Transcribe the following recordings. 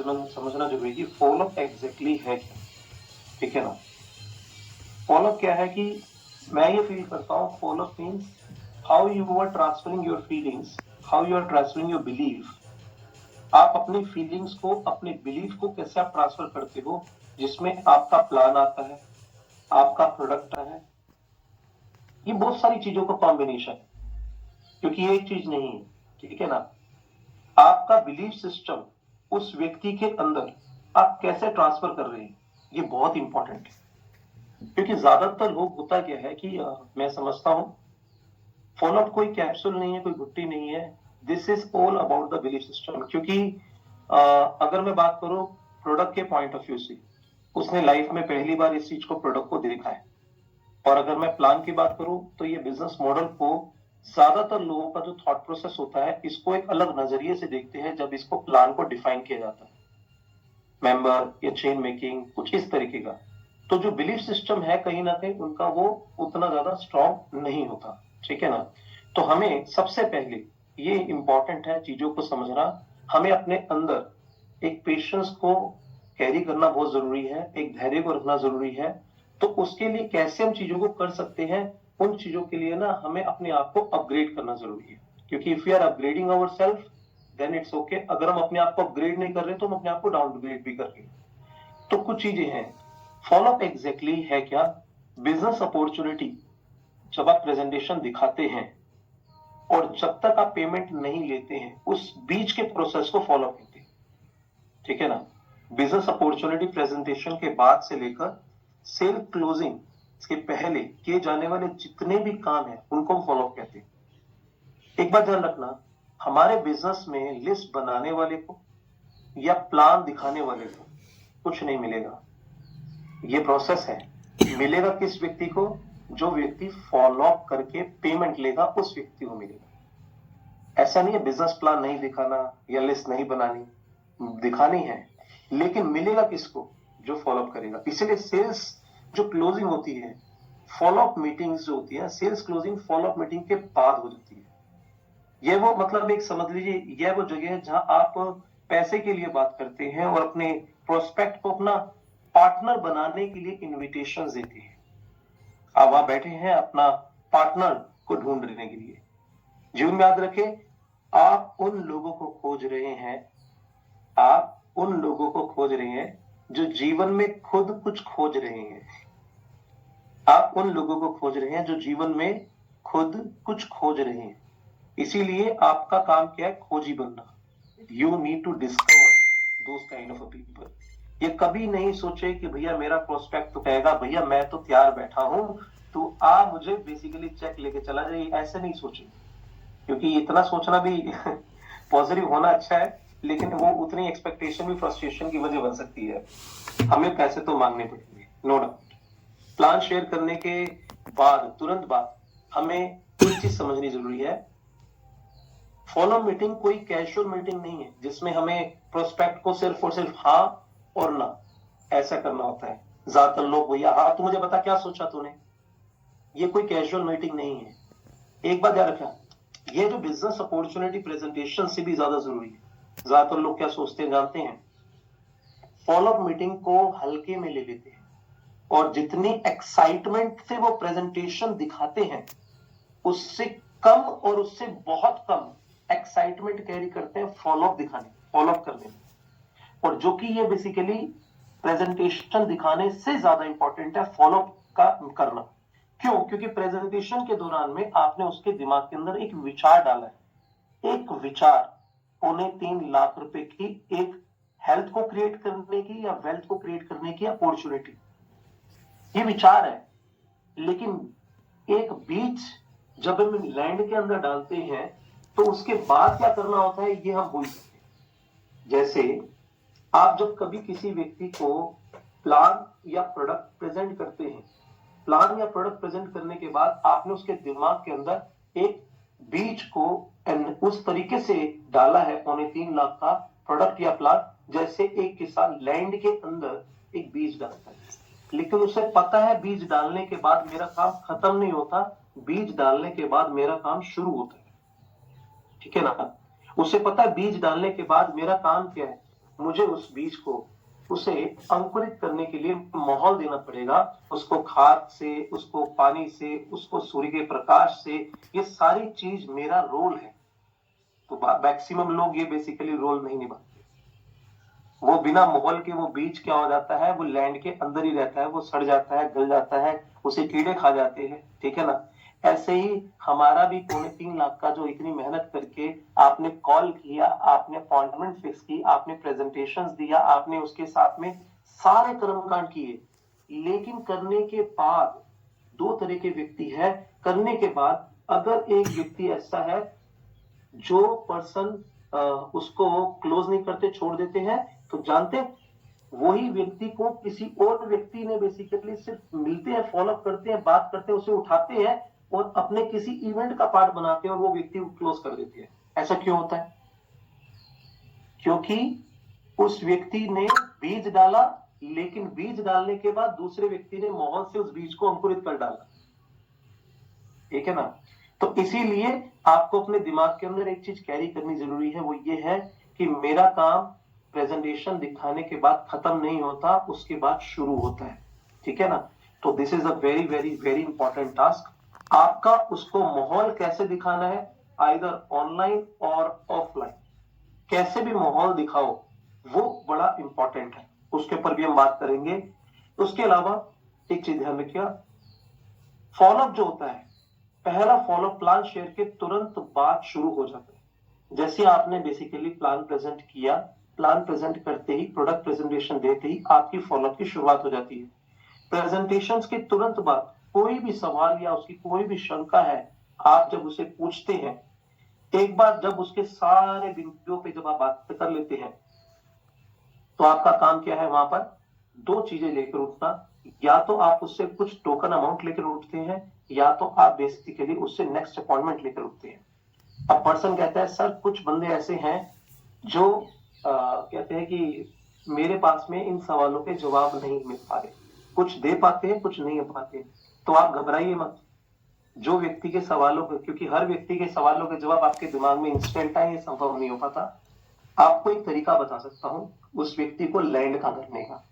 समझना जरूरी है कि फॉलो अप एग्जैक्टली है क्या। ठीक है ना। फॉलो अप क्या है कि मैं ये फील करता हूँ follow up means how you are transferring your feelings, how you are transferring your belief. आप अपनी फीलिंग्स को, अपने बिलीफ को कैसे आप ट्रांसफर करते हो, जिसमें आपका प्लान आता है, आपका प्रोडक्ट है। ये बहुत सारी चीजों का कॉम्बिनेशन है, क्योंकि ये एक चीज नहीं है। ठीक है ना। आपका बिलीफ सिस्टम उस व्यक्ति के अंदर आप कैसे ट्रांसफर कर रहे हैं, ये बहुत इंपॉर्टेंट है। क्योंकि ज्यादातर लोग, होता क्या है कि मैं समझता हूं फॉलो अप कोई कैप्सूल नहीं है, कोई गुट्टी नहीं है। This is all about the belief system. क्योंकि अगर मैं बात करूं प्रोडक्ट के पॉइंट ऑफ व्यू से, उसने लाइफ में पहली बार इस चीज को, प्रोडक्ट को देखा है। और अगर मैं प्लान की बात करूं तो ये बिजनेस मॉडल को ज्यादातर लोगों का जो थॉट प्रोसेस होता है, इसको एक अलग नजरिए से देखते हैं जब इसको प्लान को डिफाइन किया जाता है, मेंबर या चेन मेकिंग, कुछ इस तरीके का। तो जो बिलीफ सिस्टम है कहीं ना कहीं उनका वो उतना ज्यादा स्ट्रॉन्ग नहीं होता। ठीक है ना। तो हमें सबसे पहले ये इंपॉर्टेंट है चीजों को समझना। हमें अपने अंदर एक पेशेंस को कैरी करना बहुत जरूरी है, एक धैर्य को रखना जरूरी है। तो उसके लिए कैसे हम चीजों को कर सकते हैं, उन चीजों के लिए ना हमें अपने आप को अपग्रेड करना जरूरी है। क्योंकि if you are upgrading our self then it's okay. अगर हम अपने आप को अपग्रेड नहीं कर रहे तो हम अपने आप को डाउनग्रेड भी कर रहे हैं। तो कुछ चीजें हैं। फॉलो अप एग्जैक्टली है क्या। बिजनेस अपॉर्चुनिटी जब आप प्रेजेंटेशन दिखाते हैं और जब तक आप पेमेंट नहीं लेते हैं, उस बीच के प्रोसेस को फॉलो अप कहते हैं। ठीक है ना। बिजनेस अपॉर्चुनिटी प्रेजेंटेशन के बाद से लेकर सेल क्लोजिंग के पहले किए जाने वाले जितने भी काम है उनको फॉलो अप कहते हैं। एक बात ध्यान रखना, हमारे बिजनेस में लिस्ट बनाने वाले को या प्लान दिखाने वाले को कुछ नहीं मिलेगा। ये प्रोसेस है। मिलेगा किस व्यक्ति को, जो व्यक्ति फॉलो अप करके पेमेंट लेगा उस व्यक्ति को मिलेगा। ऐसा नहीं है बिजनेस प्लान नहीं दिखाना या लिस्ट नहीं बनानी, दिखानी है, लेकिन मिलेगा किसको, जो फॉलो अप करेगा। इसलिए सेल्स जो क्लोजिंग होती है, फॉलो अप मीटिंग्स जो होती है, sales closing follow up meeting के बाद हो जाती है। ये वो मतलब एक समझ लीजिए, यह वो जगह है जहां आप पैसे के लिए बात करते हैं और अपने प्रोस्पेक्ट को अपना पार्टनर बनाने के लिए इनविटेशन देते हैं। आप वहां बैठे हैं अपना पार्टनर को ढूंढने के लिए। जीवन में याद रखें, आप उन लोगों को खोज रहे हैं, आप उन लोगों को खोज रहे हैं जो जीवन में खुद कुछ खोज रहे हैं। आप उन लोगों को खोज रहे हैं जो जीवन में खुद कुछ खोज रहे हैं। इसीलिए आपका काम क्या है, खोजी बनना। You need to discover those kind of people. ये कभी नहीं सोचे कि भैया मेरा प्रोस्पेक्ट तो कहेगा भैया मैं तो तैयार बैठा हूं, तो आ मुझे बेसिकली चेक लेके चला जाए, ऐसे नहीं सोचे। क्योंकि इतना सोचना भी पॉजिटिव होना अच्छा है, लेकिन वो उतनी एक्सपेक्टेशन भी फ्रस्ट्रेशन की वजह बन सकती है। हमें पैसे तो मांगने पड़ेंगे, नो डाउट। प्लान शेयर करने के बाद, तुरंत बाद, हमें एक चीज समझनी जरूरी है। फॉलो मीटिंग कोई कैजुअल मीटिंग नहीं है जिसमें हमें प्रोस्पेक्ट को सिर्फ और सिर्फ हाँ और ना ऐसा करना होता है। ज्यादातर लोग भैया हाँ तू मुझे बता क्या सोचा तूने, ये कोई कैजुअल मीटिंग नहीं है। एक बात याद रखना, ये जो बिजनेस अपॉर्चुनिटी प्रेजेंटेशन से भी ज्यादा जरूरी है। ज्यादातर लोग क्या सोचते हैं जानते हैं, फॉलो अप मीटिंग को हल्के में ले लेते हैं और जितनी एक्साइटमेंट से वो प्रेजेंटेशन दिखाते हैं उससे कम और उससे बहुत कम एक्साइटमेंट कैरी करते हैं फॉलो अप दिखाने, फॉलो अप करने में। और जो कि ये बेसिकली प्रेजेंटेशन दिखाने से ज्यादा इंपॉर्टेंट है फॉलो अप का करना। क्यों? क्योंकि प्रेजेंटेशन के दौरान में आपने उसके दिमाग के अंदर एक विचार डाला है। एक विचार 3.25 लाख रुपए की एक हेल्थ को क्रिएट करने की या वेल्थ को क्रिएट करने की अपॉर्चुनिटी, ये विचार है। लेकिन एक बीज जब हम लैंड के अंदर डालते हैं तो उसके बाद क्या करना होता है ये हम भूल सकते हैं। जैसे आप जब कभी किसी व्यक्ति को प्लान या प्रोडक्ट प्रेजेंट करते हैं, प्लान या प्रोडक्ट प्रेजेंट करने के बाद आपने उसके दिमाग के अंदर एक बीज को उस तरीके से डाला है 3.25 लाख का प्रोडक्ट या प्लान, जैसे एक किसान लैंड के अंदर एक बीज डालता है। लेकिन उसे पता है बीज डालने के बाद मेरा काम खत्म नहीं होता, बीज डालने के बाद मेरा काम शुरू होता है। ठीक है ना। उसे पता है बीज डालने के बाद मेरा काम क्या है, मुझे उस बीज को उसे अंकुरित करने के लिए माहौल देना पड़ेगा, उसको खाद से, उसको पानी से, उसको सूर्य के प्रकाश से, ये सारी चीज मेरा रोल है। तो मैक्सिमम लोग ये बेसिकली रोल नहीं निभाते। वो बिना माहौल के वो बीज क्या हो जाता है, वो लैंड के अंदर ही रहता है, वो सड़ जाता है, गल जाता है, उसे कीड़े खा जाते हैं, ठीक है ना। ऐसे ही हमारा भी 3.25 लाख का जो इतनी मेहनत करके आपने कॉल किया, आपने अपॉइंटमेंट फिक्स की, आपने प्रेजेंटेशंस दिया, आपने उसके साथ में सारे कर्मकांड किए, लेकिन करने के बाद दो तरह के व्यक्ति है। करने के बाद अगर एक व्यक्ति ऐसा है जो पर्सन उसको क्लोज नहीं करते, छोड़ देते हैं, तो जानते वही व्यक्ति को किसी और व्यक्ति ने बेसिकली सिर्फ मिलते हैं, फॉलोअप करते हैं, बात करते हैं, उसे उठाते हैं और अपने किसी इवेंट का पार्ट बनाते हैं और वो व्यक्ति को क्लोज कर देते हैं। ऐसा क्यों होता है? क्योंकि उस व्यक्ति ने बीज डाला, लेकिन बीज डालने के बाद दूसरे व्यक्ति ने माहौल से उस बीज को अंकुरित कर डाला, ठीक है ना। तो इसीलिए आपको अपने दिमाग के अंदर एक चीज कैरी करनी जरूरी है, वो ये है कि मेरा काम प्रेजेंटेशन दिखाने के बाद खत्म नहीं होता, उसके बाद शुरू होता है, ठीक है ना। तो this is a very very very important task. आपका उसको माहौल कैसे दिखाना है, आइदर ऑनलाइन और ऑफलाइन, कैसे भी माहौल दिखाओ, वो बड़ा इंपॉर्टेंट है, उसके ऊपर भी हम बात करेंगे। उसके अलावा एक चीज ध्यान रखिएगा, फॉलोअप जो होता है, पहला फॉलोअप प्लान शेयर के तुरंत बाद शुरू हो जाता है। जैसे आपने बेसिकली प्लान प्रेजेंट किया, प्लान प्रेजेंट करते ही, प्रोडक्ट प्रेजेंटेशन देते ही आपकी फॉलोअप की शुरुआत हो जाती है। प्रेजेंटेशन के तुरंत बाद कोई भी सवाल या उसकी कोई भी शंका है, आप जब उसे पूछते हैं, एक बार जब उसके सारे बिंदुओं पे जब आप बात कर लेते हैं, तो आपका काम क्या है, वहां पर दो चीजें लेकर उठना। या तो आप उससे कुछ टोकन अमाउंट लेकर उठते हैं, या तो आप बेसिकली उससे नेक्स्ट अपॉइंटमेंट लेकर उठते हैं। अब पर्सन कहता है सर कुछ बंदे ऐसे हैं जो कहते हैं कि मेरे पास में इन सवालों के जवाब नहीं मिल पा रहे, कुछ दे पाते हैं, कुछ नहीं पाते। तो आप घबराइए मत, जो व्यक्ति के सवालों के, क्योंकि हर व्यक्ति के सवालों के जवाब आपके दिमाग में इंस्टेंट आए, ये संभव नहीं हो पाता। आपको एक तरीका बता सकता हूं उस व्यक्ति को लैंड का करने का।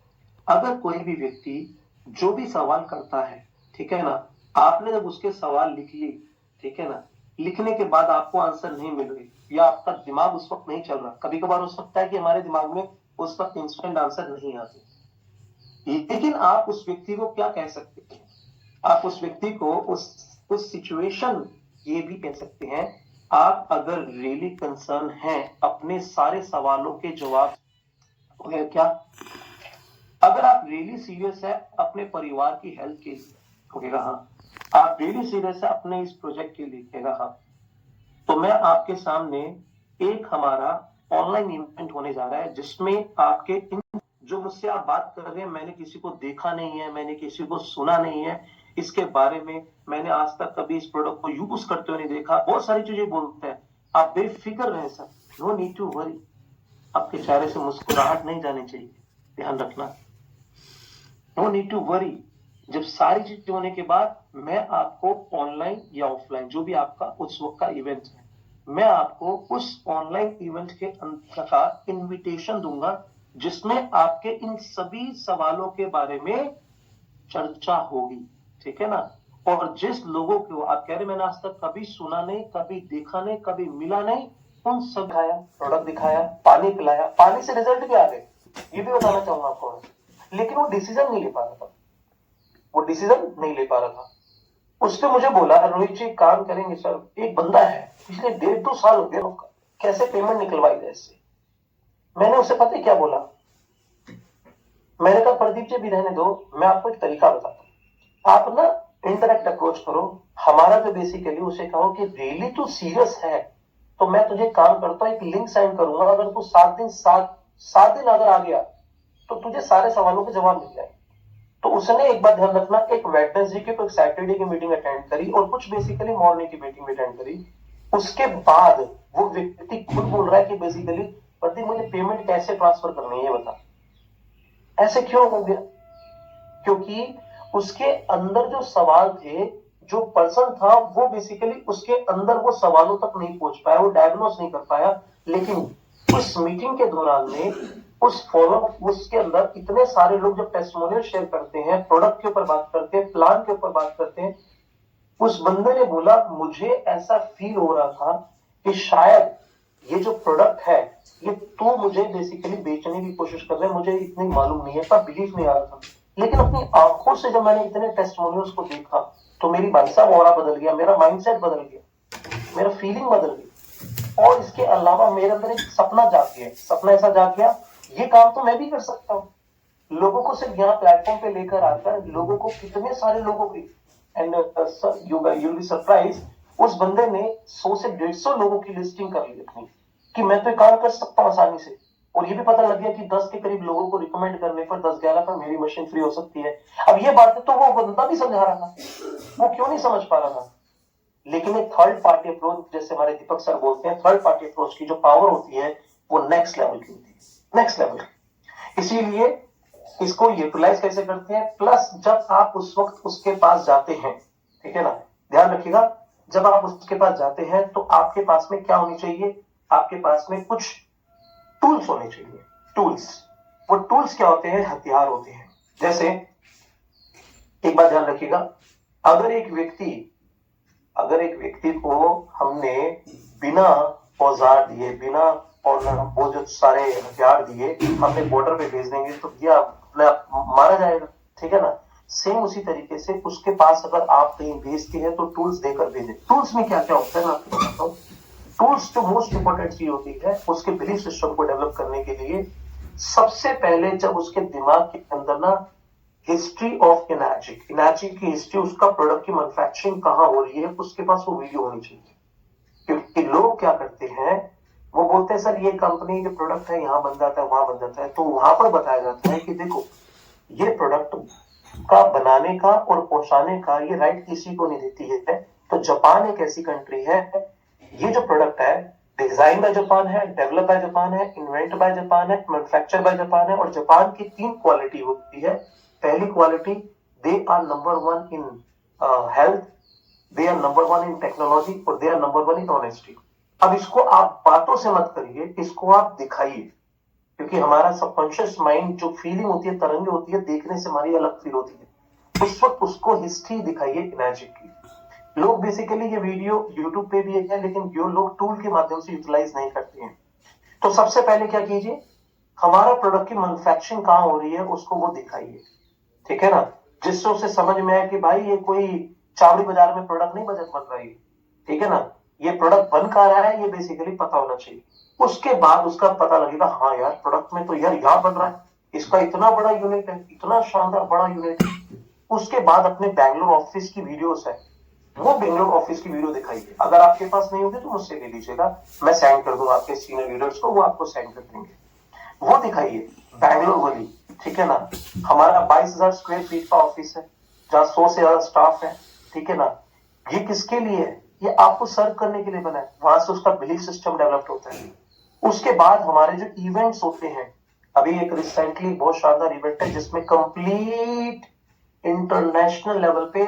अगर कोई भी व्यक्ति जो भी सवाल करता है, ठीक है ना, आपने जब उसके सवाल लिख लिए, ठीक है ना, लिखने के बाद आपको आंसर नहीं मिल रही या आपका दिमाग उस वक्त नहीं चल रहा, कभी कभार हो सकता है कि हमारे दिमाग में उस वक्त इंस्टेंट आंसर नहीं आते, लेकिन आप उस व्यक्ति को क्या कह सकते हैं, आप उस व्यक्ति को उस सिचुएशन ये भी कह सकते हैं, आप अगर रियली कंसर्न हैं अपने सारे सवालों के जवाब, क्या अगर आप रियली सीरियस है अपने परिवार की हेल्थ के लिए, कहेगा हाँ, आप रियली सीरियस है अपने इस प्रोजेक्ट के लिए, कहेगा हाँ, तो मैं आपके सामने एक हमारा ऑनलाइन इवेंट होने जा रहा है जिसमें आपके इन जो मुझसे आप बात कर रहे हैं, मैंने किसी को देखा नहीं है, मैंने किसी को सुना नहीं है, इसके बारे में मैंने आज तक कभी इस प्रोडक्ट को यूज करते हुए नहीं देखा, बहुत सारी चीजें बोलते हैं। आप बेफिक्र रहे sir, no need to worry, आपके चेहरे से मुस्कुराहट नहीं जानी चाहिए, ध्यान रखना, नो नीड टू वरी। जब सारी चीजें होने के बाद मैं आपको ऑनलाइन या ऑफलाइन जो भी आपका उस वक्त का इवेंट है, मैं आपको उस ऑनलाइन इवेंट के अंदर का इनविटेशन दूंगा जिसमें आपके इन सभी सवालों के बारे में चर्चा होगी, ठीक है ना। और जिस लोगों को आप कह रहे मैंने आज तक कभी सुना नहीं, कभी देखा नहीं, कभी मिला नहीं, उन सब दिखाया, प्रोडक्ट दिखाया, पानी पिलाया, पानी से रिजल्ट भी आ गए, ये भी बताना चाहूंगा आपको, लेकिन वो डिसीजन नहीं ले पा रहा था, वो डिसीजन नहीं ले पा रहा था। उसने मुझे बोला रोहित जी काम करेंगे सर, एक बंदा है पिछले 1.5-2 साल हो गया, कैसे पेमेंट निकलवाई जाए इससे। मैंने उसे पता है क्या बोला, मैंने कहा प्रदीप जी भी रहने दो, मैं आपको एक तरीका बताता हूं, आप ना इंटरेक्ट अप्रोच करो, हमारा जो बेसिकली उसे कहो कि रियली तू सीरियस है तो मैं तुझे काम करता हूं, एक लिंक साइन करूंगा, अगर तू 7 दिन अगर आ गया तो तुझे सारे सवालों के जवाब मिल जाएंगे। तो उसने एक बार ध्यान रखना, एक वेडनेसडे की तो सैटरडे की मीटिंग अटेंड करी और कुछ बेसिकली मॉर्निंग की मीटिंग अटेंड करी। उसके बाद वो व्यक्ति खुद बोल रहा है कि बेसिकली प्रदीप मुझे पेमेंट कैसे ट्रांसफर करनी है ये बता। ऐसे क्यों हो गया? क्योंकि उसके अंदर जो सवाल थे, जो पर्सन था वो बेसिकली उसके अंदर वो सवालों तक नहीं पहुंच पाया, वो डायग्नोस नहीं कर पाया। लेकिन उस मीटिंग के दौरान में उस फॉलो उसके अंदर इतने सारे लोग जब टेस्टिमोनियल शेयर करते हैं, प्रोडक्ट के ऊपर बात करते हैं, प्लान के ऊपर बात करते हैं, उस बंदे ने बोला मुझे ऐसा फील हो रहा था कि शायद ये जो प्रोडक्ट है ये तो मुझे बेसिकली बेचने की कोशिश कर रहे हैं, मुझे इतनी मालूम नहीं है, पर बिलीव नहीं आ रहा था। लेकिन अपनी आंखों से जब मैंने इतने टेस्टिमोनियल्स को देखा तो मेरी भाई साहब ऑरा बदल गया, मेरा माइंडसेट बदल गया, मेरा फीलिंग बदल गई। और इसके अलावा मेरे अंदर एक सपना जाग गया, सपना ऐसा जाग गया, ये काम तो मैं भी कर सकता हूँ। लोगों को सिर्फ यहाँ प्लेटफॉर्म पे लेकर आकर लोगों को, कितने सारे लोगों की, and you will be surprise, उस बंदे ने 100 से 150 लोगों की लिस्टिंग कर ली अपनी कि मैं तो काम कर सकता हूँ आसानी से। और ये भी पता लग गया कि 10 के करीब लोगों को रिकमेंड करने पर 10-11 पर मेरी मशीन फ्री हो सकती है। अब ये बात तो वो बंदा भी समझा रहा था, वो क्यों नहीं समझ पा रहा था। लेकिन एक थर्ड पार्टी अप्रोच, जैसे हमारे दीपक सर बोलते हैं, थर्ड पार्टी अप्रोच की जो पावर होती है वो नेक्स्ट लेवल की होती है, नेक्स्ट लेवल। इसीलिए इसको यूटिलाइज कैसे करते हैं, प्लस जब आप उस वक्त उसके पास जाते हैं, ठीक है ना, ध्यान रखिएगा, जब आप उसके पास जाते हैं तो आपके पास में क्या होनी चाहिए, आपके पास में कुछ टूल्स होने चाहिए। टूल्स, वो टूल्स क्या होते हैं, हथियार होते हैं। जैसे एक बात ध्यान रखिएगा, अगर एक व्यक्ति को हमने बिना औजार दिए, बिना और वो जो सारे हथियार दिए हमने बॉर्डर पे भेज देंगे तो ये मारा जाएगा, ठीक है ना। सेम उसी तरीके से उसके पास अगर आप कहीं भेजते हैं तो टूल्स देकर भेजें। टूल्स में क्या क्या होता है मैं आपको बताता हूँ। टूल्स जो मोस्ट इंपॉर्टेंट चीज होती है उसके बिलीफ सिस्टम को डेवलप करने के लिए, सबसे पहले जब उसके दिमाग के अंदर ना हिस्ट्री ऑफ एनर्जी की हिस्ट्री, उसका प्रोडक्ट की मैन्युफैक्चरिंग कहाँ हो रही है, उसके पास वो वीडियो होनी चाहिए। क्योंकि लोग क्या करते हैं, वो बोलते हैं सर ये कंपनी जो प्रोडक्ट है यहाँ बन जाता है, वहां बन जाता है, तो वहां पर बताया जाता है कि देखो ये प्रोडक्ट का बनाने का और पहुंचाने का ये राइट किसी को नहीं देती है। तो जापान एक ऐसी कंट्री है, ये जो प्रोडक्ट है डिजाइन बाय जापान है, डेवलप बाय जापान है, इन्वेंट बाय जापान है, मैन्युफैक्चर बाय जापान है। और जापान की 3 क्वालिटी होती है। पहली quality, they are number 1 in health, they are number 1 in technology और they are number 1 in honesty. अब इसको आप बातों से मत करिए, इसको आप दिखाइए, क्योंकि हमारा सबकॉन्शियस माइंड जो फीलिंग होती है, तरंगे होती है, देखने से हमारी अलग फील होती है। उस वक्त उसको हिस्ट्री दिखाइए एनर्जी की। लोग बेसिकली ये वीडियो यूट्यूब पे भी है, लेकिन जो लोग टूल के माध्यम से यूटिलाइज नहीं करते हैं। तो सबसे पहले क्या कीजिए, हमारा प्रोडक्ट की मैन्युफैक्चरिंग कहां हो रही है उसको वो दिखाइए, ठीक है ना, जिससे उसे समझ में आए कि भाई ये कोई चावड़ी बाजार में प्रोडक्ट नहीं बन रहा है, ठीक है ना, ये प्रोडक्ट बन कहां रहा है ये बेसिकली पता होना चाहिए। उसके बाद उसका पता लगेगा, हाँ यार प्रोडक्ट में तो यार यहां बन रहा है, इसका इतना बड़ा यूनिट है, इतना शानदार बड़ा यूनिट है। उसके बाद अपने बैंगलोर ऑफिस की वीडियोस है, वो बेंगलोर ऑफिस की वीडियो दिखाइए। अगर आपके पास नहीं होगी तो मुझसे ले लीजिएगा, मैं सेंड कर दूंगा आपके सीनियर लीडर्स को, वो आपको सेंड कर देंगे। वो दिखाइए बैंगलोर वाली, ठीक है ना। हमारा 22,000 स्क्वायर फीट का ऑफिस है जहाँ 100 से ज्यादा स्टाफ है, ठीक है ना। ये किसके लिए है, ये आपको सर्व करने के लिए बना है। वहां से उसका बिलीफ सिस्टम डेवलप होता है। उसके बाद हमारे जो इवेंट्स होते हैं, अभी एक रिसेंटली बहुत शानदार इवेंट है जिसमें कंप्लीट इंटरनेशनल लेवल पे,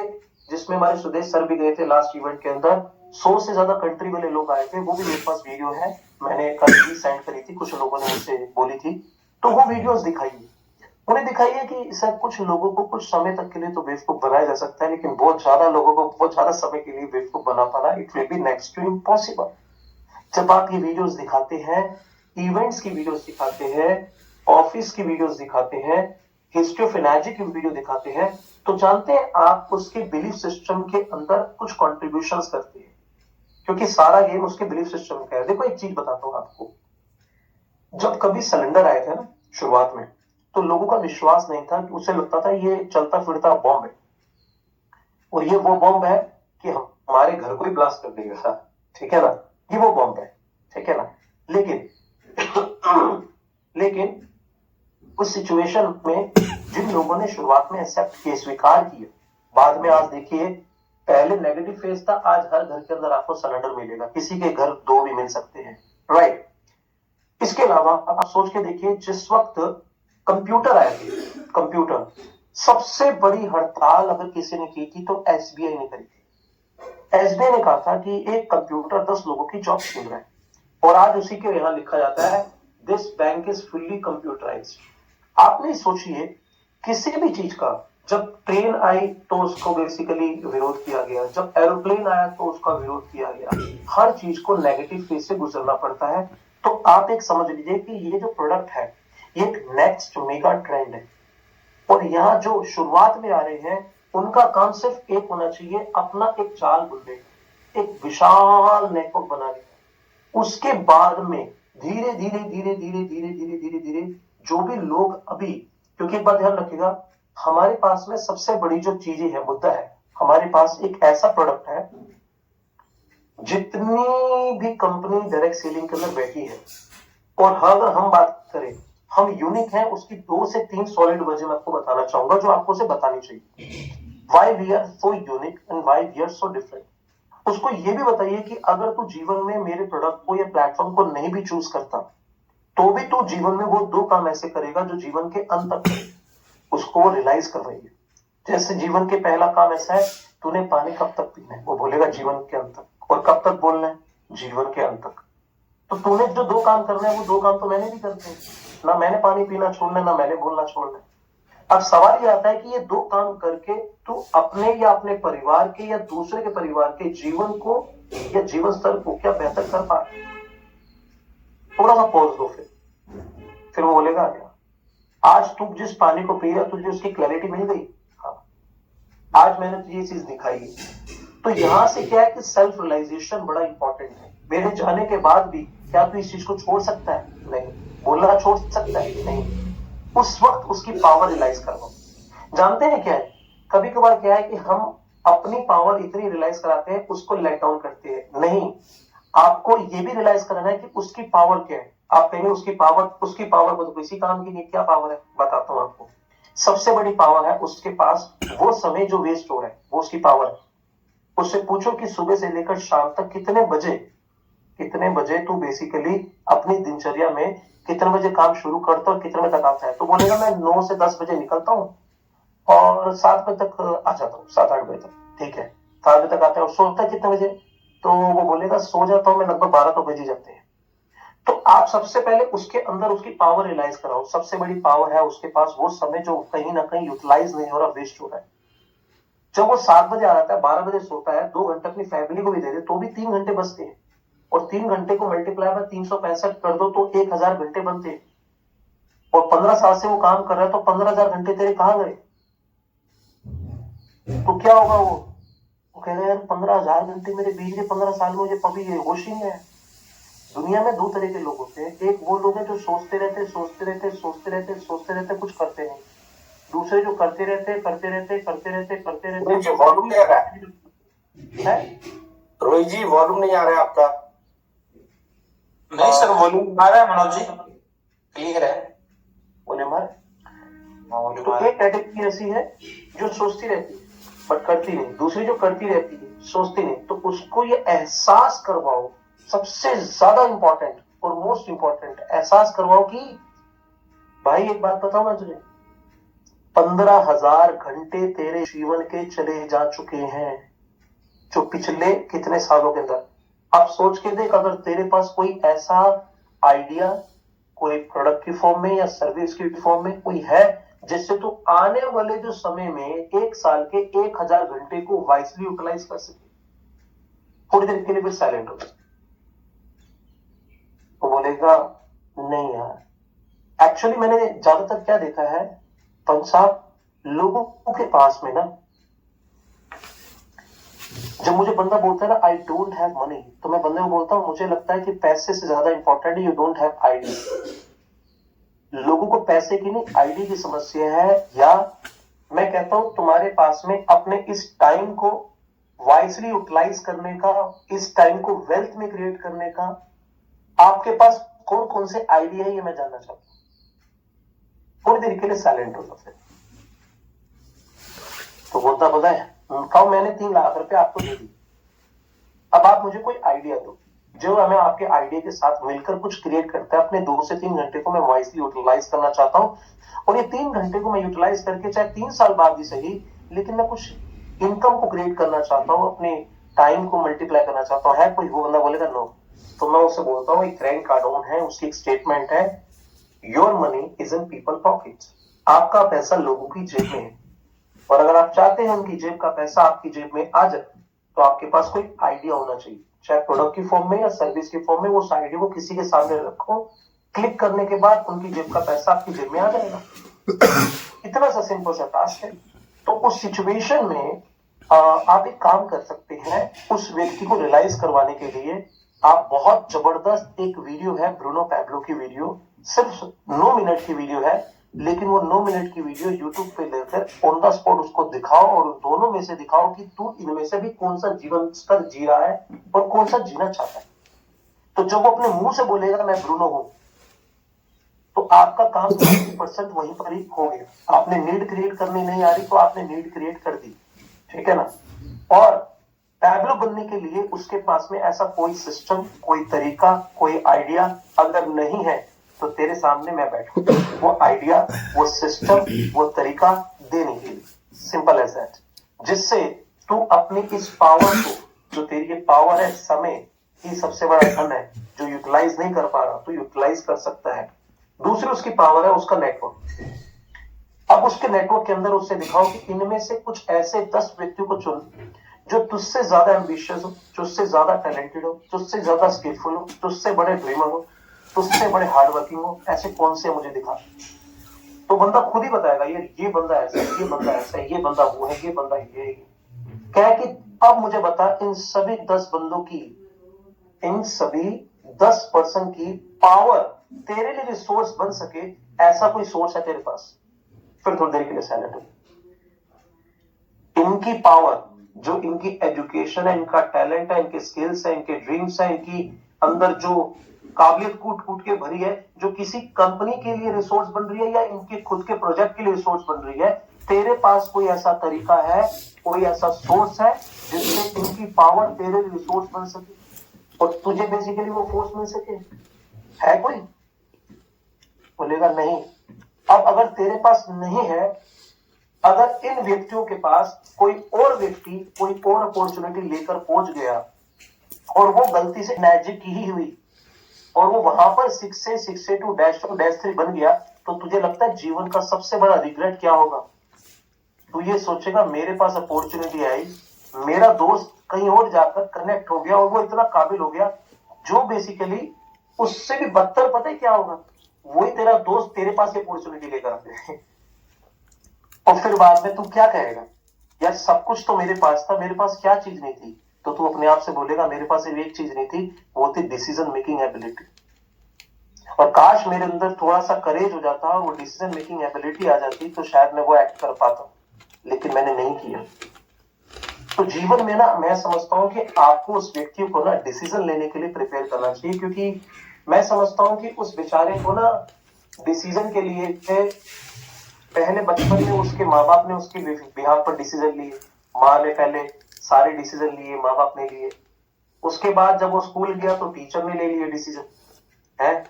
जिसमें हमारे सुदेश सर भी गए थे लास्ट इवेंट के अंदर, 100 से ज्यादा कंट्री वाले लोग आए थे। वो भी मेरे पास वीडियो है, मैंने कल भी सेंड करी थी, कुछ लोगों ने मुझसे बोली थी, तो वो वीडियोस दिखाइए। उन्हें दिखाइए कि सर कुछ लोगों को कुछ समय तक के लिए तो बेवकूफ बनाया जा सकता है, लेकिन बहुत ज्यादा लोगों को बहुत ज्यादा समय के लिए बेवकूफ बना पाना, it will be next to impossible. जब आप ये वीडियोस दिखाते हैं, इवेंट्स की वीडियोस दिखाते हैं, ऑफिस की वीडियोस दिखाते हैं, हिस्ट्री ऑफ एनर्जी की वीडियो दिखाते हैं, तो जानते हैं आप उसके बिलीफ सिस्टम के अंदर कुछ कॉन्ट्रीब्यूशंस करते हैं, क्योंकि सारा गेम उसके बिलीफ सिस्टम का है। देखो एक चीज बताता हूं आपको, जब कभी सिलेंडर आए थे ना शुरुआत में, तो लोगों का विश्वास नहीं था, कि उसे लगता था ये चलता फिरता बॉम्ब है, और ये वो बॉम्ब है कि हमारे घर को ही ब्लास्ट कर देगा, ठीक है ना, ये वो बॉम्ब है, ठीक है ना। लेकिन लेकिन उस सिचुएशन में जिन लोगों ने शुरुआत में एक्सेप्ट किए, स्वीकार किए, बाद में आज देखिए, पहले नेगेटिव फेज था, आज हर घर के अंदर आपको सिलेंडर मिलेगा, किसी के घर 2 भी मिल सकते हैं, राइट। इसके अलावा आप सोच के देखिए, जिस वक्त कंप्यूटर आए थे, कंप्यूटर सबसे बड़ी हड़ताल अगर किसी ने की थी तो एसबीआई ने करी थी। एसबीआई ने कहा था कि एक कंप्यूटर 10 लोगों की जॉब छीन रहा है, और आज उसी के यहां लिखा जाता है this bank is fully computerised. आप नहीं सोचिए किसी भी चीज का, जब ट्रेन आई तो उसको बेसिकली विरोध किया गया, जब एरोप्लेन आया तो उसका विरोध किया गया, हर चीज को नेगेटिव फेज से गुजरना पड़ता है। तो आप एक समझ लीजिए कि ये जो प्रोडक्ट है ये एक नेक्स्ट मेगा ट्रेंड है, और यहाँ जो शुरुआत में आ रहे हैं उनका काम सिर्फ एक होना चाहिए, अपना एक चाल बुनने, एक विशाल नेटवर्क बनाने। उसके बाद में धीरे धीरे धीरे धीरे धीरे धीरे धीरे धीरे जो भी लोग अभी, क्योंकि एक बात ध्यान रखिएगा, हमारे पास में सबसे बड़ी जो चीजें है, मुद्दा है, हमारे पास एक ऐसा प्रोडक्ट है, जितनी भी कंपनी डायरेक्ट सेलिंग के अंदर बैठी है, और अगर हम बात करें हम यूनिक हैं, उसकी 2 से 3 सॉलिड वजह मैं आपको बताना चाहूंगा जो आपको से बतानी चाहिए। Why we are so unique and why we are so different। उसको ये भी बताइए कि अगर तू जीवन में मेरे प्रोडक्ट को या प्लेटफॉर्म को नहीं भी चूज करता तो भी तू जीवन में वो 2 काम ऐसे करेगा जो जीवन के अंत तक उसको वो रियलाइज कर रही है। जैसे जीवन के पहला काम ऐसा है, तूने पानी कब तक पीना है, वो बोलेगा जीवन के अंत तक, और कब तक बोलना है, जीवन के अंत तक। तो तूने जो 2 काम करना है वो 2 काम तो मैंने भी करते हैं ना, मैंने पानी पीना छोड़ना है ना मैंने बोलना छोड़ना है। अब सवाल ये आता है कि ये 2 काम करके तू अपने या अपने परिवार के या दूसरे के परिवार के जीवन को या जीवन स्तर को क्या बेहतर कर पा रहे? थोड़ा सा पॉज दो, फिर वो बोलेगा क्या, आज तू जिस पानी को पी रहा तुझे उसकी क्लैरिटी मिल गई, हाँ आज मैंने तुझे ये चीज दिखाई है। तो यहां से क्या है कि सेल्फ रियलाइजेशन बड़ा इंपॉर्टेंट है। मेरे जाने के बाद भी क्या तू इस चीज को छोड़ सकता है? नहीं। बोलना छोड़ सकता है? नहीं। उस वक्त उसकी पावर रियलाइज करना। जानते हैं क्या है, कभी कभार क्या है कि हम अपनी पावर इतनी रियलाइज कराते हैं उसको लेट डाउन करते हैं। नहीं, आपको ये भी रियलाइज करना है कि उसकी पावर क्या है। आप कहेंगे उसकी पावर को तो किसी काम की नहीं, क्या पावर है बताता हूं आपको। सबसे बड़ी पावर है उसके पास वो समय जो वेस्ट हो रहा है, वो उसकी पावर है। उससे पूछो कि सुबह से लेकर शाम तक कितने बजे तू बेसिकली अपनी दिनचर्या में कितने बजे काम शुरू करता और कितने बजे तक आता है, तो बोलेगा मैं 9 से 10 बजे निकलता हूँ और 7 बजे तक आ जाता हूँ, 7-8 बजे तक, ठीक है 7 बजे तक आता है। और सोता है कितने बजे, तो वो बोलेगा सो जाता हूँ मैं लगभग 12 तो बज ही जाते हैं। तो आप सबसे पहले उसके अंदर उसकी पावर रियलाइज कराओ। सबसे बड़ी पावर है उसके पास वो समय जो कहीं ना कहीं यूटिलाइज नहीं हो रहा, वेस्ट हो रहा है। जब वो 7 बजे आ जाता है, 12 बजे सोता है, 2 घंटे अपनी फैमिली को भी दे दे तो भी 3 घंटे बचते हैं, और 3 घंटे को मल्टीप्लाई बाय 365 कर दो तो 1000 घंटे बनते हैं। और 15 साल से वो काम कर रहा है तो 15,000 घंटे तेरे कहां गए? तो क्या होगा, वो कहेगा यार 15,000 घंटे मेरे बीच के 15 साल में मुझे कभी होश ही नहीं है। दुनिया में 2 तरह के लोग होते हैं, एक वो लोग हैं जो सोचते रहते कुछ करते नहीं। दूसरे जो करते रहते रोहित जी वॉल्यूम नहीं आ रहा है आपका। नहीं सर, वॉल्यूम आ रहा है मनोज जी, क्लियर है। तो एक कैटेगरी ऐसी है जो सोचती रहती है बट करती नहीं, दूसरी जो करती रहती है सोचती नहीं। तो उसको ये एहसास करवाओ, सबसे ज्यादा इंपॉर्टेंट और मोस्ट इंपॉर्टेंट एहसास करवाओ कि भाई एक बात बताओ मैं तुझे, 15,000 घंटे तेरे जीवन के चले जा चुके हैं जो पिछले कितने सालों के अंदर। आप सोच के देख, अगर तेरे पास कोई ऐसा आइडिया कोई प्रोडक्ट की फॉर्म में या सर्विस की फॉर्म में कोई है जिससे तू आने वाले जो समय में 1 साल के 1000 घंटे को वाइसली यूटिलाइज कर सके। थोड़ी देर के लिए फिर साइलेंट हो, तो बोलेगा नहीं यार। एक्चुअली मैंने ज्यादातर क्या देखा है पंच साहब, लोगों के पास में ना, जब मुझे बंदा बोलता है ना आई डोंट हैव मनी, तो मैं बंदे को बोलता हूं मुझे लगता है कि पैसे से ज्यादा इंपॉर्टेंट है यू डोंट हैव आइडिया। लोगों को पैसे की नहीं आइडिया की समस्या है, या मैं कहता हूं तुम्हारे पास में अपने इस टाइम को वाइसली यूटिलाइज करने का, इस टाइम को वेल्थ में क्रिएट करने का आपके पास कौन कौन से आइडिया है, ये मैं जानना चाहता हूं। थोड़ी देर के लिए साइलेंट हो सकते, तो बोलता पता है खाओ मैंने 3 लाख रुपए आपको दे दी, अब आप मुझे कोई आइडिया दो जो मैं आपके आइडिया के साथ मिलकर कुछ क्रिएट करता है। अपने 2 से 3 घंटे को मैं वाइसली यूटिलाइज करना चाहता हूं, और ये 3 घंटे को मैं यूटिलाइज करके चाहे 3 साल बाद ही सही, लेकिन मैं कुछ इनकम को क्रिएट करना चाहता हूं, अपने टाइम को मल्टीप्लाई करना चाहता हूं। है कोई? वो बंदा बोलेगा नो। तो मैं उसे बोलता हूँ, एक ग्रैंड कार्डोन है, उसकी एक स्टेटमेंट है, your money is in people pockets. आपका पैसा लोगों की जेब में है, और अगर आप चाहते हैं उनकी जेब का पैसा आपकी जेब में आ जाए, तो आपके पास कोई आइडिया होना चाहिए, चाहे प्रोडक्ट की फॉर्म में या सर्विस की फॉर्म में। वो उस आइडिया को किसी के सामने रखो, क्लिक करने के बाद उनकी जेब का पैसा आपकी जेब में आ जाएगा। इतना सा सिंपल सा टास्क है। तो उस सिचुएशन में आप एक काम कर सकते हैं, उस व्यक्ति को रियलाइज करवाने के लिए आप बहुत जबरदस्त एक वीडियो है, ब्रूनो पैब्लो की वीडियो, सिर्फ 9 मिनट की वीडियो है, लेकिन वो 9 मिनट की वीडियो यूट्यूब पे लेकर ऑन द स्पॉट उसको दिखाओ, और उन दोनों में से दिखाओ कि तू इनमें से भी कौन सा जीवन स्तर जी रहा है और कौन सा जीना चाहता है। तो जब वो अपने मुंह से बोलेगा मैं ब्रूनो हूं, तो आपका काम 90% वहीं पर ही हो गया। आपने नीड क्रिएट करनी नहीं आ रही, तो आपने नीड क्रिएट कर दी, ठीक है ना। और पैब्लो बनने के लिए उसके पास में ऐसा कोई सिस्टम, कोई तरीका, कोई आइडिया अगर नहीं है, तो तेरे सामने मैं बैठूं वो आइडिया, वो सिस्टम, वो तरीका देने के लिए, सिंपल एज दैट, जिससे तू अपनी इस पावर को, जो तेरी ये पावर है, समय ही सबसे बड़ा धन है, जो यूटिलाइज नहीं कर पा रहा, तो यूटिलाइज कर सकता है। दूसरी उसकी पावर है उसका नेटवर्क। अब उसके नेटवर्क के अंदर उससे दिखाओ कि इनमें से कुछ ऐसे 10 व्यक्तियों को चुन जो तुझसे ज्यादा एम्बिशियस हो, तुझसे ज्यादा टैलेंटेड हो, तुझसे ज्यादा स्किलफुल हो, तुझसे बड़े ड्रीमर हो, तुझसे बड़े हार्ड वर्किंग हो, ऐसे कौन से मुझे दिखा। तो बंदा खुद ही बताएगा, ये बंदा ऐसा है, ये बंदा ऐसा है, ये बंदा वो है, ये बंदा ये है। क्या है कि अब मुझे बता, इन सभी 10 बंदों की, इन सभी 10% की पावर तेरे लिए रिसोर्स बन सके, ऐसा कोई सोर्स है तेरे पास? फिर थोड़ी देर के लिए साइलेंट हो। इनकी पावर, जो इनकी एजुकेशन है, इनका टैलेंट है, इनके स्किल्स है, इनके ड्रीम्स है, इनकी अंदर जो काबिलियत कूट कूट के भरी है, जो किसी कंपनी के लिए रिसोर्स बन रही है या इनके खुद के प्रोजेक्ट के लिए रिसोर्स बन रही है, तेरे पास कोई ऐसा तरीका है, कोई ऐसा सोर्स है जिससे इनकी पावर तेरे लिए रिसोर्स बन सके और तुझे बेसिकली वो फोर्स मिल सके? है कोई? बोलेगा नहीं। अब अगर तेरे पास नहीं है, अगर इन व्यक्तियों के पास कोई और व्यक्ति, कोई और अपॉर्चुनिटी लेकर पहुंच गया और वो गलती से मैजिक की ही हुई और वो वहां पर 6 से 6 से 2 -2 -3 बन गया, तो तुझे लगता है जीवन का सबसे बड़ा रिग्रेट क्या होगा? तू ये सोचेगा मेरे पास अपॉर्चुनिटी आई, मेरा दोस्त कहीं और जाकर कनेक्ट हो गया और वो इतना काबिल हो गया, जो बेसिकली उससे भी बदतर, पता है क्या होगा? वही तेरा दोस्त तेरे पास अपॉर्चुनिटी लेकर आते हैं और फिर बाद में तू क्या कहेगा? यार सब कुछ तो मेरे पास था, मेरे पास क्या चीज नहीं थी? तो तू अपने आप से बोलेगा मेरे पास सिर्फ एक चीज नहीं थी, वो थी डिसीजन मेकिंग एबिलिटी। और काश मेरे अंदर थोड़ा सा करेज हो जाता और वो डिसीजन मेकिंग एबिलिटी आ जाती, तो शायद मैं वो एक्ट कर पाता, लेकिन मैंने नहीं किया। तो जीवन में ना, मैं समझता हूं कि आपको उस व्यक्ति को ना डिसीजन लेने के लिए प्रिपेयर करना चाहिए, क्योंकि मैं समझता हूं कि उस बेचारे को ना डिसीजन के लिए पहले बचपन में उसके माँ बाप ने उसके बिहाफ पर डिसीजन लिए, माँ ने पहले सारे डिसीजन लिए, माँ बाप ने लिए। उसके बाद जब वो स्कूल गया तो टीचर ने ले लिए डिसीजन, है।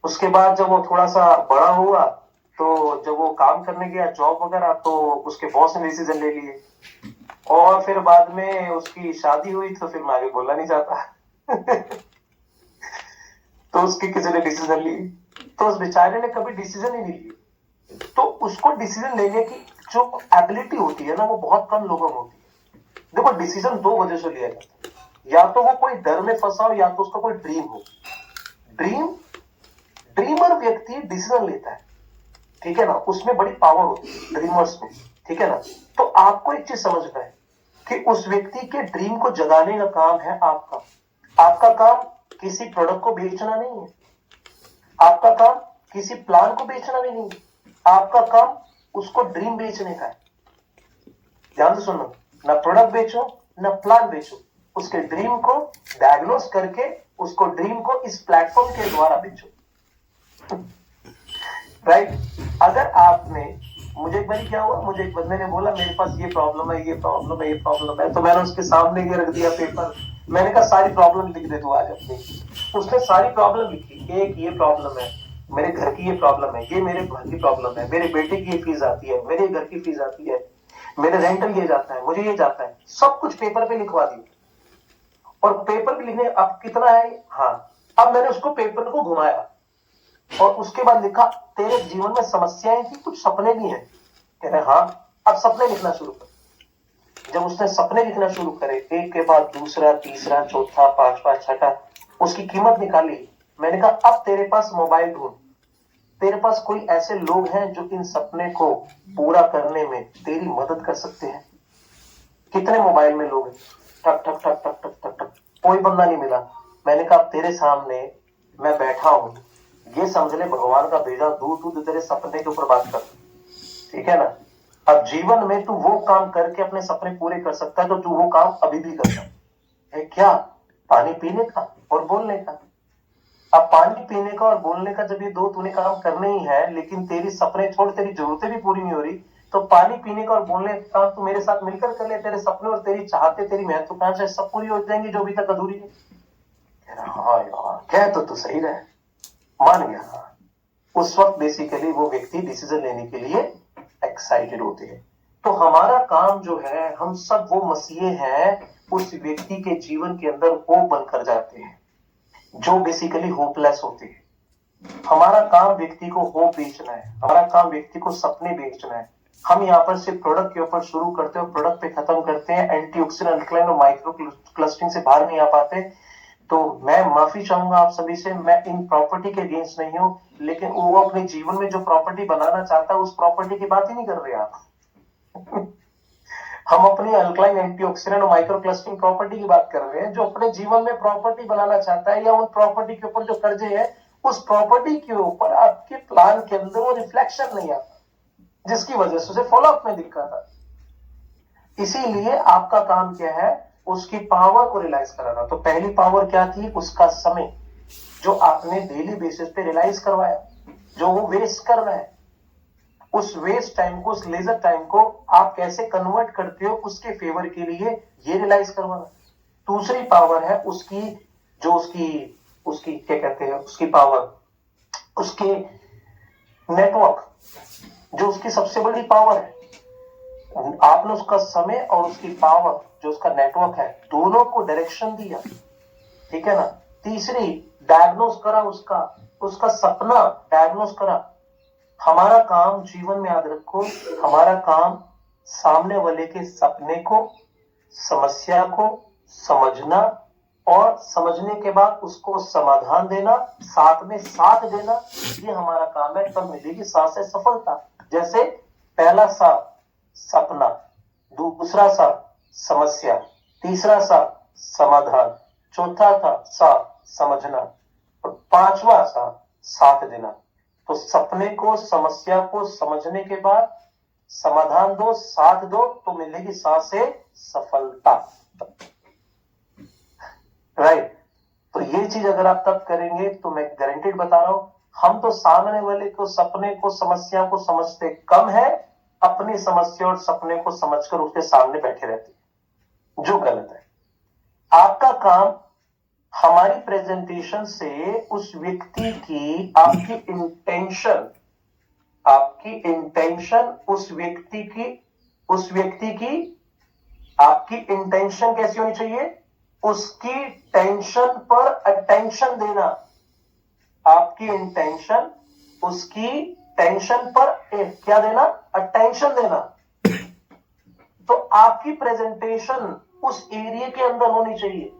उसके बाद जब वो थोड़ा सा बड़ा हुआ, तो जब वो काम करने गया जॉब वगैरह, तो उसके बॉस ने डिसीजन ले लिए। और फिर बाद में उसकी शादी हुई, तो फिर मैं आगे बोलना नहीं चाहता तो उसकी किसी ने डिसीजन ली, तो उस बेचारे ने कभी डिसीजन ही नहीं ली। तो उसको डिसीजन लेने की जो एबिलिटी होती है ना, वो बहुत कम लोगों में होती है। देखो, डिसीजन 2 वजह से लिया जाता है, या तो वो कोई डर में फंसा हो, या तो उसका कोई ड्रीम हो। ड्रीमर व्यक्ति डिसीजन लेता है, ठीक है ना, उसमें बड़ी पावर होती है ड्रीमर्स में, ठीक है ना। तो आपको एक चीज समझना है कि उस व्यक्ति के ड्रीम को जगाने का काम है आपका। आपका काम किसी प्रोडक्ट को बेचना नहीं है, आपका काम किसी प्लान को बेचना भी नहीं है, आपका काम उसको ड्रीम बेचने का है। ध्यान से सुनो, ना प्रोडक्ट बेचो ना प्लान बेचो, उसके ड्रीम को डायग्नोस करके उसको ड्रीम को इस प्लेटफॉर्म के द्वारा बेचो, राइट। अगर आपने, मुझे एक बार क्या हुआ, मुझे एक बंदे ने बोला मेरे पास ये प्रॉब्लम है, ये प्रॉब्लम है, ये प्रॉब्लम है, तो मैंने उसके सामने ये रख दिया पेपर, मैंने कहा सारी प्रॉब्लम लिख दे तू आज अपनी। उसने सारी प्रॉब्लम लिखी, एक ये प्रॉब्लम है, मेरे घर की ये प्रॉब्लम है, ये मेरे घर की प्रॉब्लम है, मेरे बेटे की ये फीस आती है, मेरे घर की फीस आती है, मेरे रेंटल ये जाता है, मुझे ये जाता है, सब कुछ पेपर पे लिखवा दिया। और पेपर भी लिखने अब कितना है, हाँ। अब मैंने उसको पेपर को घुमाया और उसके बाद लिखा तेरे जीवन में समस्याएं थी, कुछ सपने भी हैं। कह रहे हाँ, अब सपने लिखना शुरू कर। जब उसने सपने लिखना शुरू करे, एक के बाद दूसरा, तीसरा, चौथा, पांचवा, छठा, उसकी कीमत निकाली। मैंने कहा अब तेरे पास मोबाइल ढूंढ, तेरे पास कोई ऐसे लोग हैं जो इन सपने को पूरा करने में तेरी मदद कर सकते हैं। कितने मोबाइल में लोग हैं, ठक ठक ठक ठक ठक ठक ठक, कोई बंदा नहीं मिला। मैंने कहा तेरे सामने मैं बैठा हूं, ये समझ ले भगवान का भेजा दूध तेरे सपने के ऊपर बात कर, ठीक है ना। अब जीवन में तू वो काम करके अपने सपने पूरे कर सकता है तो तू वो काम अभी भी करता है। क्या? पानी पीने का और बोलने का। अब पानी पीने का और बोलने का जब ये दो तूने काम करने ही है, लेकिन तेरी सपने छोड़ तेरी जरूरतें भी पूरी नहीं हो रही, तो पानी पीने का और बोलने का काम तू मेरे साथ मिलकर कर ले, तेरे सपने और तेरी चाहते, तेरी महत्वाकांक्षाएं सब पूरी हो जाएंगी जो अभी तक अधूरी है। हाँ यार, कह तो तू सही रहे, मान गया। उस वक्त बेसिकली वो व्यक्ति डिसीजन लेने के लिए एक्साइटेड होते हैं। तो हमारा काम जो है, हम सब वो मसीहे हैं उस व्यक्ति के जीवन के अंदर होप बनकर जाते हैं जो बेसिकली होपलेस होते हैं। हमारा काम व्यक्ति को होप बेचना है, हमारा काम व्यक्ति को सपने बेचना है। हम यहाँ पर सिर्फ प्रोडक्ट के ऊपर शुरू करते हैं और प्रोडक्ट पे खत्म करते हैं, एंटीऑक्सीडेंट, अल्कलाइन और माइक्रो क्लस्टरिंग से बाहर नहीं आ पाते। तो मैं माफी चाहूंगा आप सभी से, मैं इन प्रॉपर्टी के अगेंस्ट नहीं हूं, लेकिन वो अपने जीवन में जो प्रॉपर्टी बनाना चाहता है उस प्रॉपर्टी की बात ही नहीं कर रहे आप। हम अपनी अल्कलाइन, एंटीऑक्सीडेंट और माइक्रो क्लस्टरिंग प्रॉपर्टी की बात कर रहे हैं। जो अपने जीवन में प्रॉपर्टी बनाना चाहता है या उन प्रॉपर्टी के ऊपर जो कर्जे हैं, उस प्रॉपर्टी के ऊपर आपके प्लान के अंदर वो रिफ्लेक्शन नहीं आता, जिसकी वजह से उसे फॉलोअप में दिक्कत है। इसीलिए आपका काम क्या है, उसकी पावर को रियलाइज कराना। तो पहली पावर क्या थी, उसका समय, जो आपने डेली बेसिस पे रियलाइज करवाया, जो वो वेस्ट कर रहा है, उस वेस्ट टाइम को, उस लेजर टाइम को आप कैसे कन्वर्ट करते हो उसके फेवर के लिए, ये रियलाइज करवाना। दूसरी पावर है उसकी, जो उसकी क्या कहते हैं, उसकी पावर, उसके नेटवर्क, जो उसकी सबसे बड़ी पावर है। आपने उसका समय और उसकी पावर, जो उसका नेटवर्क है, दोनों को डायरेक्शन दिया, ठीक है ना। तीसरी, डायग्नोस करा उसका सपना डायग्नोस करा। हमारा काम, जीवन में याद रखो, हमारा काम सामने वाले के सपने को, समस्या को समझना और समझने के बाद उसको समाधान देना, साथ में साथ देना, ये हमारा काम है। तब मिलेगी साथ से सफलता। जैसे पहला सा सपना, दूसरा सा समस्या, तीसरा सा समाधान, चौथा था सा समझना और पांचवा सा साथ देना। तो सपने को, समस्या को समझने के बाद समाधान दो, साथ दो, तो मिलेगी साथ से सफलता। राइट। तो ये चीज अगर आप तब करेंगे तो मैं गारंटेड बता रहा हूं, हम तो सामने वाले को, सपने को, समस्या को समझते कम है, अपनी समस्या और सपने को समझकर उसके सामने बैठे रहते हैं, जो गलत है। आपका काम हमारी प्रेजेंटेशन से उस व्यक्ति की, आपकी इंटेंशन उस व्यक्ति की आपकी इंटेंशन कैसी होनी चाहिए, उसकी टेंशन पर अटेंशन देना। आपकी इंटेंशन उसकी टेंशन पर क्या देना, अटेंशन देना। तो आपकी प्रेजेंटेशन उस एरिया के अंदर होनी चाहिए।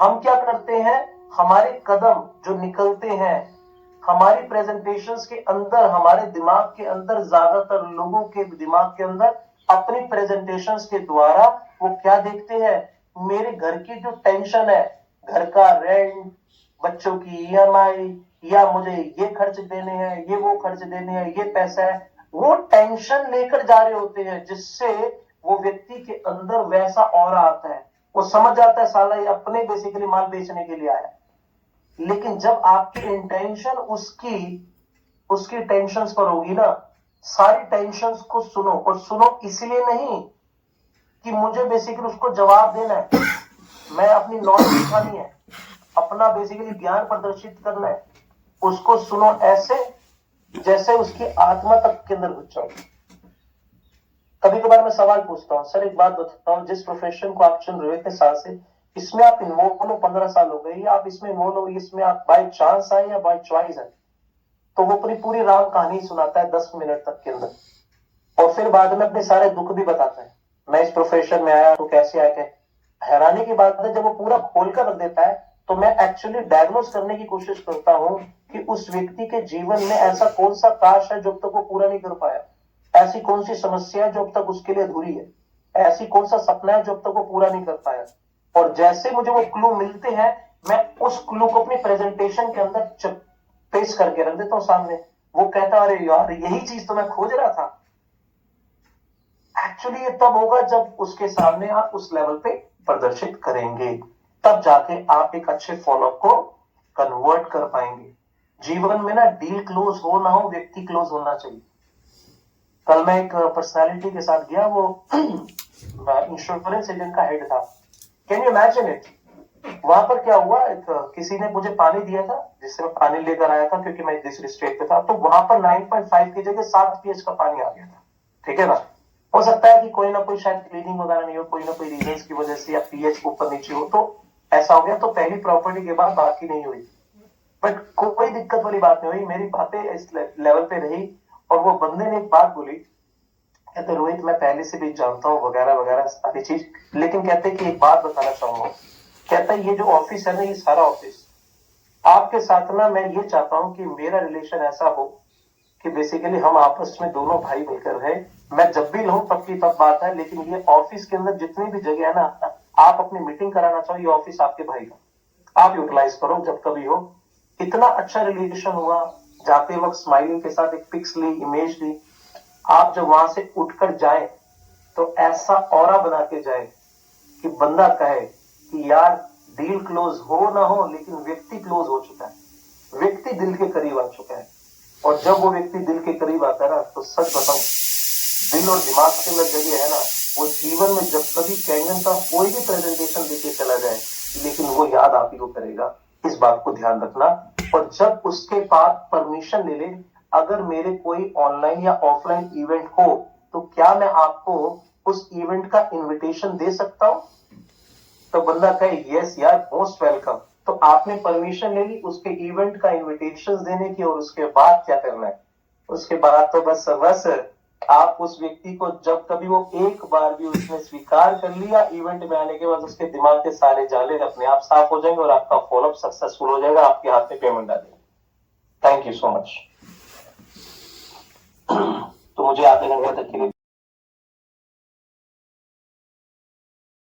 हम क्या करते हैं, हमारे कदम जो निकलते हैं हमारी प्रेजेंटेशंस के अंदर, हमारे दिमाग के अंदर, ज्यादातर लोगों के दिमाग के अंदर अपनी प्रेजेंटेशंस के द्वारा वो क्या देखते हैं, मेरे घर की जो टेंशन है, घर का रेंट, बच्चों की ईएमआई, या मुझे ये खर्च देने हैं, ये वो खर्च देने हैं, ये पैसा है, वो टेंशन लेकर जा रहे होते हैं, जिससे वो व्यक्ति के अंदर वैसा ऑरा आता है। वो समझ जाता है साला ये अपने बेसिकली माल बेचने के लिए आया। लेकिन जब आपकी इंटेंशन उसकी टेंशन्स पर होगी ना, सारी टेंशन्स को सुनो, और सुनो इसलिए नहीं कि मुझे बेसिकली उसको जवाब देना है, मैं अपनी नॉलेज दिखानी है, अपना बेसिकली ज्ञान प्रदर्शित करना है। उसको सुनो ऐसे जैसे उसकी आत्मा तक के अंदर घुस जाओ। कभी कभार मैं सवाल पूछता हूं, सर एक बात बताओ, जिस प्रोफेशन को आप चुन रहे हो इतने साल से, इसमें आप इन्वॉल्व हो, 15 साल हो गए, या आप इसमें इन्वॉल्व हो, इसमें आप बाय चांस आए या बाय चॉइस आए, तो वो अपनी पूरी राम कहानी सुनाता है 10 मिनट तक के अंदर, और फिर बाद में अपने सारे दुख भी बताता है, मैं इस प्रोफेशन में आया तो कैसे आया। हैरानी की बात है, जब वो पूरा खोलकर रख देता है तो मैं एक्चुअली डायग्नोज करने की कोशिश करता हूं कि उस व्यक्ति के जीवन में ऐसा कौन सा काश है जो अब तक वो पूरा नहीं कर पाया, ऐसी कौन सी समस्या है जो अब तक उसके लिए अधूरी है, ऐसी कौन सा सपना है जो अब तक वो पूरा नहीं कर पाया। और जैसे मुझे वो क्लू मिलते हैं, मैं उस क्लू को अपनी प्रेजेंटेशन के अंदर पेश करके रख देता हूं सामने। वो कहता अरे यार यही चीज तो मैं खोज रहा था। एक्चुअली ये तब होगा जब उसके सामने आप उस लेवल पे प्रदर्शित करेंगे, तब जाके आप एक अच्छे फॉलोअप को कन्वर्ट कर पाएंगे। जीवन में ना डील क्लोज हो ना हो, व्यक्ति क्लोज होना चाहिए। कल मैं एक पर्सनालिटी के साथ गया, वो इंश्योरेंस एजेंट का हेड था। Can you imagine it? वहां पर क्या हुआ, किसी ने मुझे पानी दिया था जिससे मैं पानी लेकर आया था, क्योंकि मैं दूसरी स्टेट पे था, तो वहां पर 9.5 की जगह 7 pH का पानी आ गया था। ठीक है ना, हो सकता है कि कोई ना कोई शायद क्लीनिंग वगैरह नहीं हो, कोई ना कोई रीजन की वजह से, या पीएच ऊपर नीचे हो, तो ऐसा हो गया। तो पहली प्रॉपर्टी के बाद बाकी नहीं हुई, बट कोई दिक्कत वाली बात नहीं हुई, मेरी बातें इस लेवल पे रही। और वो बंदे ने एक बात बोली, कहते रोहित मैं पहले से भी जानता हूँ वगैरह वगैरह सारी चीज, लेकिन कहते कि एक बात बताना चाहूंगा। कहता ये जो ऑफिस है ना, ये सारा ऑफिस आपके साथ ना, मैं ये चाहता हूँ कि मेरा रिलेशन ऐसा हो कि बेसिकली हम आपस में दोनों भाई मिलकर रहे। मैं जब भी रहूं तब की तब बात है, लेकिन ये ऑफिस के अंदर जितनी भी जगह है ना, आप अपनी मीटिंग कराना चाहो, ये ऑफिस आपके भाई का, आप यूटिलाइज करो जब कभी हो। इतना अच्छा रिलेशन हुआ, जाते वक्त स्माइलिंग के साथ एक पिक्स ली, इमेज ली। आप जब वहां से उठकर जाए तो ऐसा ऑरा बना के जाए कि बंदा कहे कि यार डील क्लोज हो ना हो, लेकिन व्यक्ति क्लोज हो चुका है, व्यक्ति दिल के करीब आ चुका है। और जब वो व्यक्ति दिल के करीब आता है ना, तो सच बताऊं, दिल और दिमाग के अंदर जगह है ना, वो जीवन में जब कभी कैंगन का कोई भी प्रेजेंटेशन देके चला जाए, लेकिन वो याद आप ही को करेगा। इस बात को ध्यान रखना। और जब उसके बाद परमिशन ले ले, अगर मेरे कोई ऑनलाइन या ऑफलाइन इवेंट हो, तो क्या मैं आपको उस इवेंट का इनविटेशन दे सकता हूं? तो बंदा कहे यस यार, मोस्ट वेलकम। तो आपने परमिशन ले ली उसके इवेंट का इनविटेशन देने की, और उसके बाद क्या करना है? उसके बाद तो बस आप उस व्यक्ति को, जब कभी वो एक बार भी उसने स्वीकार कर लिया, इवेंट में आने के बाद उसके दिमाग के सारे जाले अपने आप साफ हो जाएंगे, और आपका फॉलोअप सक्सेसफुल हो जाएगा, आपके हाथ में पेमेंट आ जाएगी। Thank you so much. तो मुझे आधे घंटे तक के लिए